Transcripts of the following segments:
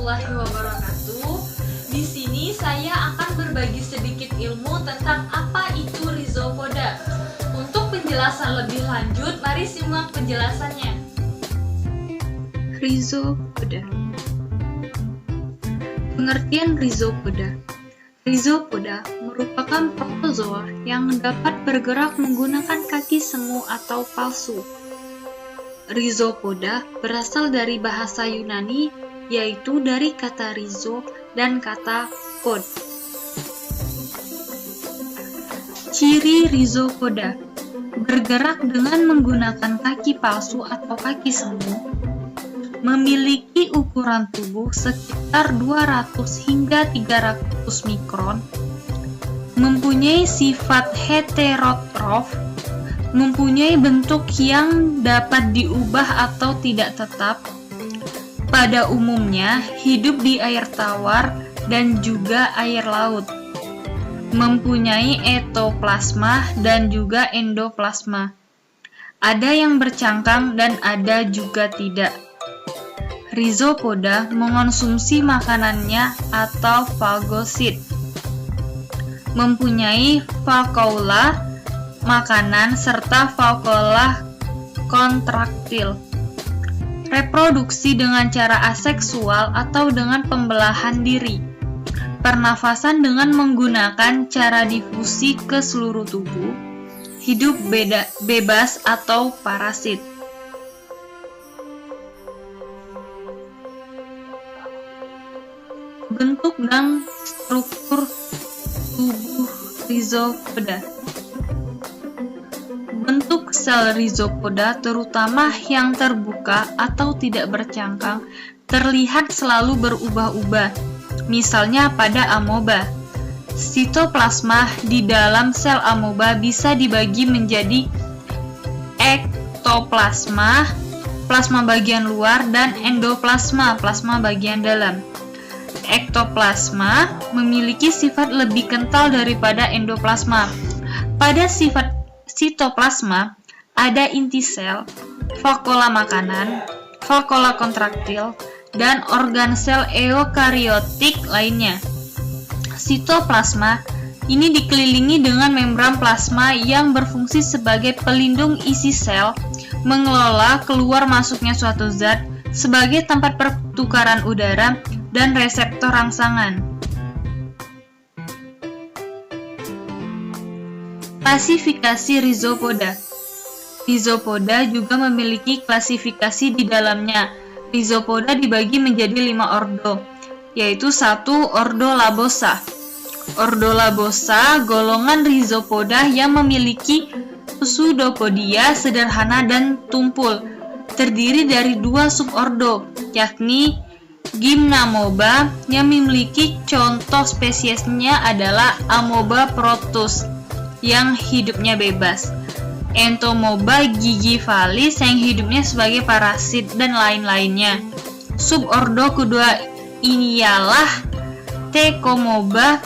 warahmatullahi wabarakatuh. Di sini saya akan berbagi sedikit ilmu tentang apa itu rhizopoda. Untuk penjelasan lebih lanjut, mari simak penjelasannya. Rhizopoda. Pengertian rhizopoda. Rhizopoda merupakan protozoa yang dapat bergerak menggunakan kaki semu atau palsu. Rhizopoda berasal dari bahasa Yunani, yaitu dari kata rhizo dan kata pod. Ciri rhizopoda: bergerak dengan menggunakan kaki palsu atau kaki semu, memiliki ukuran tubuh sekitar 200 hingga 300 mikron, mempunyai sifat heterotrof, mempunyai bentuk yang dapat diubah atau tidak tetap, pada umumnya hidup di air tawar dan juga air laut, mempunyai etoplasma dan juga endoplasma. Ada yang bercangkang dan ada juga tidak. Rhizopoda mengonsumsi makanannya atau fagosit, mempunyai vakuola makanan serta vakuola kontraktil, reproduksi dengan cara aseksual atau dengan pembelahan diri, pernafasan dengan menggunakan cara difusi ke seluruh tubuh, hidup bebas atau parasit. Bentuk dan struktur tubuh rhizopoda. Bentuk sel rhizopoda, terutama yang terbuka atau tidak bercangkang, terlihat selalu berubah-ubah. Misalnya pada amoeba. Sitoplasma di dalam sel amoeba bisa dibagi menjadi ektoplasma, plasma bagian luar, dan endoplasma, plasma bagian dalam. Ektoplasma memiliki sifat lebih kental daripada endoplasma. Pada sifat sitoplasma ada inti sel, vakuola makanan, vakuola kontraktil, dan organ sel eukariotik lainnya. Sitoplasma ini dikelilingi dengan membran plasma yang berfungsi sebagai pelindung isi sel, mengelola keluar masuknya suatu zat sebagai tempat pertukaran udara dan reseptor rangsangan. Klasifikasi rhizopoda. Rhizopoda juga memiliki klasifikasi di dalamnya. Rhizopoda dibagi menjadi 5 ordo, yaitu 1. Ordo Labosa. Ordo Labosa golongan rhizopoda yang memiliki pseudopodia sederhana dan tumpul, terdiri dari 2 subordo, yakni Gymnamoeba yang memiliki contoh spesiesnya adalah Amoeba protus yang hidupnya bebas, Entomoeba gigivalis yang hidupnya sebagai parasit, dan lain-lainnya. Subordo kedua ini ialah Thecomoeba,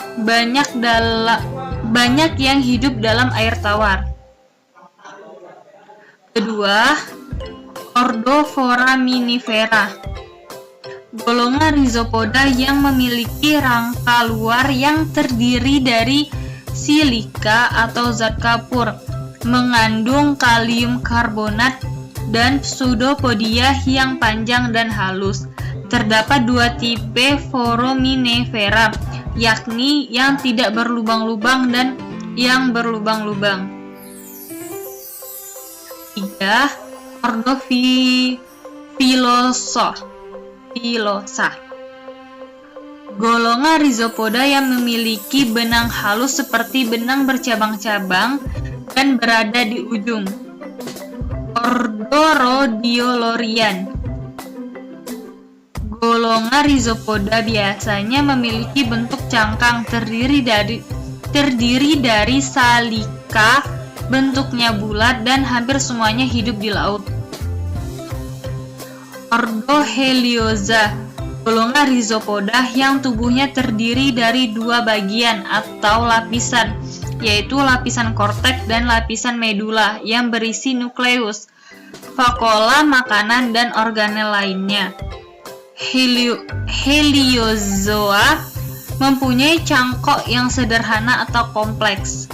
banyak yang hidup dalam air tawar. Kedua, ordo Foraminifera, golongan rhizopoda yang memiliki rangka luar yang terdiri dari silika atau zat kapur, mengandung kalium karbonat, dan pseudopodia yang panjang dan halus. Terdapat 2 tipe Foraminifera, yakni yang tidak berlubang-lubang dan yang berlubang-lubang. 3. Ordo Filosa, golongan rhizopoda yang memiliki benang halus seperti benang bercabang-cabang dan berada di ujung. Ordo Rhodiolorian, golongan rhizopoda biasanya memiliki bentuk cangkang terdiri dari salika, bentuknya bulat dan hampir semuanya hidup di laut. Ordo Helioza, golongan rhizopoda yang tubuhnya terdiri dari 2 bagian atau lapisan, yaitu lapisan korteks dan lapisan medula yang berisi nukleus, vakuola makanan, dan organel lainnya. Heliozoa mempunyai cangkok yang sederhana atau kompleks.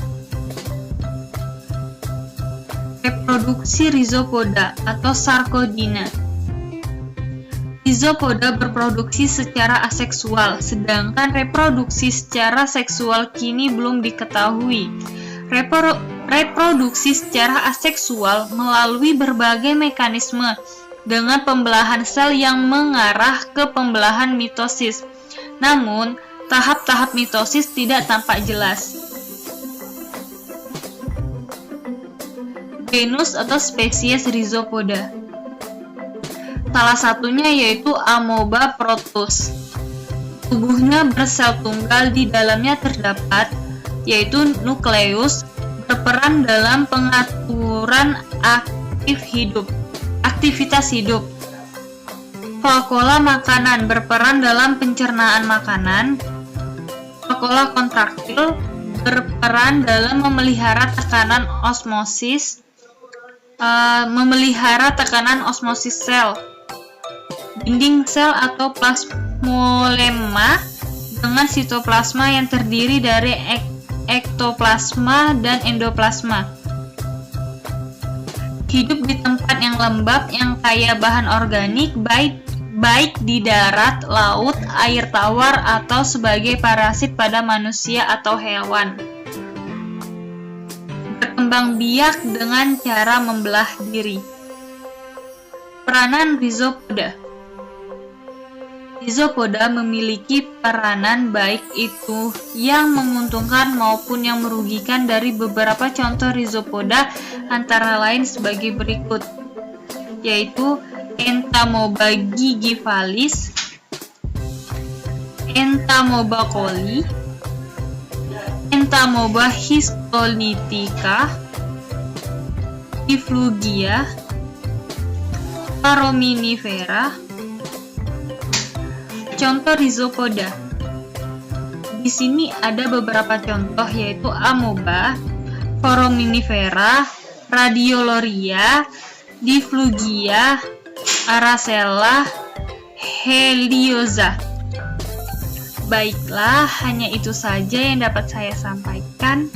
Reproduksi Rhizopoda atau Sarcodina. Rhizopoda berproduksi secara aseksual, sedangkan reproduksi secara seksual kini belum diketahui. Reproduksi secara aseksual melalui berbagai mekanisme dengan pembelahan sel yang mengarah ke pembelahan mitosis. Namun, tahap-tahap mitosis tidak tampak jelas. Genus atau spesies Rhizopoda. Salah satunya yaitu Amoeba protus. Tubuhnya bersel tunggal, di dalamnya terdapat yaitu nukleus, berperan dalam pengaturan aktivitas hidup. Vakuola makanan, berperan dalam pencernaan makanan. Vakuola kontraktil, berperan dalam memelihara tekanan osmosis sel. Dinding sel atau plasmolemma dengan sitoplasma yang terdiri dari ektoplasma dan endoplasma. Hidup di tempat yang lembab yang kaya bahan organik, baik di darat, laut, air tawar, atau sebagai parasit pada manusia atau hewan. Berkembang biak dengan cara membelah diri. Peranan Rhizopoda. Rhizopoda memiliki peranan baik itu yang menguntungkan maupun yang merugikan. Dari beberapa contoh Rhizopoda antara lain sebagai berikut, yaitu Entamoeba gigivalis, Entamoeba coli, Entamoeba histolytica, Diflugia, Foraminifera. Contoh Rhizopoda. Di sini ada beberapa contoh, yaitu Amoeba, Foraminifera, Radiolaria, Diflugia, Aracela, Helioza. Baiklah, hanya itu saja yang dapat saya sampaikan.